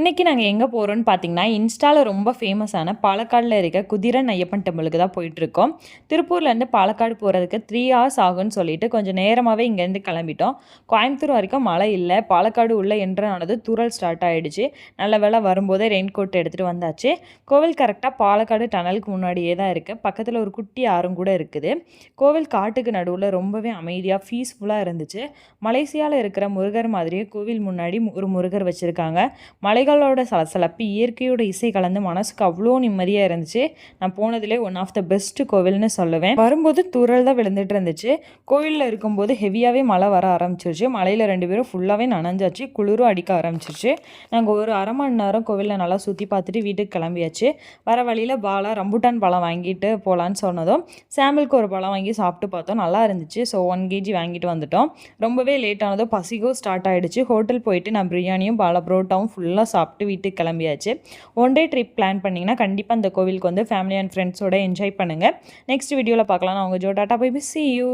இன்னைக்கு நாங்க எங்க போறோம்னு பார்த்தீங்கன்னா, இன்ஸ்டால ரொம்ப ஃபேமஸான பாலக்காடுல இருக்க குதிரன் ஐயப்பன் டெம்பிளுக்கு தான் போயிட்டுருக்கோம். திருப்பூர்லேருந்து பாலக்காடு போறதுக்கு 3 ஹார்ஸ் ஆகும்னு சொல்லிட்டு கொஞ்சம் நேரமாவே இங்கேருந்து கிளம்பிட்டோம். கோயம்புத்தூர் வரைக்கும் மழை இல்ல. பாலக்காடு உள்ள என்டர் ஆனதும் தூறல் ஸ்டார்ட் ஆயிடுச்சு. நல்ல வேளை வரும்போதே ரெயின் கோட் எடுத்துட்டு வந்தாச்சு. கோவில் கரெக்ட்டா பாலக்காடு டனலுக்கு முன்னாடியே தான் இருக்கு. பக்கத்துல ஒரு குட்டி ஆறும் கூட இருக்குது. கோவில் காட்டுக்கு நடுவுல ரொம்பவே அமைதியா, பீஸ்ஃபுல்லா இருந்துச்சு. மலேசியால இருக்கிற முருகர் மாதிரியே கோவில் முன்னாடி ஒரு முருகர் வச்சிருக்காங்க. மலைகளோட சலசலப்பு, இயற்கையோட இசை கலந்து மனசுக்கு அவ்வளோ நிம்மதியாக இருந்துச்சு. நான் போனதிலே ஒன் ஆஃப் த பெஸ்ட் கோவில்னு சொல்லுவேன். வரும்போது தூறல் தான் விழுந்துட்டு இருந்துச்சு. கோவிலில் இருக்கும்போது ஹெவியாகவே மழை வர ஆரம்பிச்சிருச்சு. மலையில் 2 பேரும் ஃபுல்லாகவே நனைஞ்சாச்சு. குளிரும் அடிக்க ஆரம்பிச்சிருச்சு. நாங்கள் ஒரு அரை மணி நேரம் கோவிலில் நல்லா சுற்றி பார்த்துட்டு வீட்டுக்கு கிளம்பியாச்சு. வர வழியில் பாலா ரம்புட்டான் பழம் வாங்கிட்டு போகலான்னு சொன்னதும் சாம்பிளுக்கு ஒரு பழம் வாங்கி சாப்பிட்டு பார்த்தோம். நல்லா இருந்துச்சு. ஸோ 1 kg வாங்கிட்டு வந்துட்டோம். ரொம்பவே லேட் ஆனதும் பசிக்கும் ஸ்டார்ட் ஆகிடுச்சு. ஹோட்டல் போயிட்டு நான் பிரியாணியும் பாலா புரோட்டாவும் ஃபுல்லாக சாப்பிட்டு வீட்டுக்கு கிளம்பியாச்சு. 1 டே ட்ரிப் பிளான் பண்ணிங்கன்னா கண்டிப்பாக அந்த கோவிலுக்கு வந்து ஃபேமிலி அண்ட் ஃப்ரெண்ட்ஸோட என்ஜாய் பண்ணுங்கள். நெக்ஸ்ட் வீடியோவில் பார்க்கலாம். நான் உங்கள் Jo tata bye bye, see you.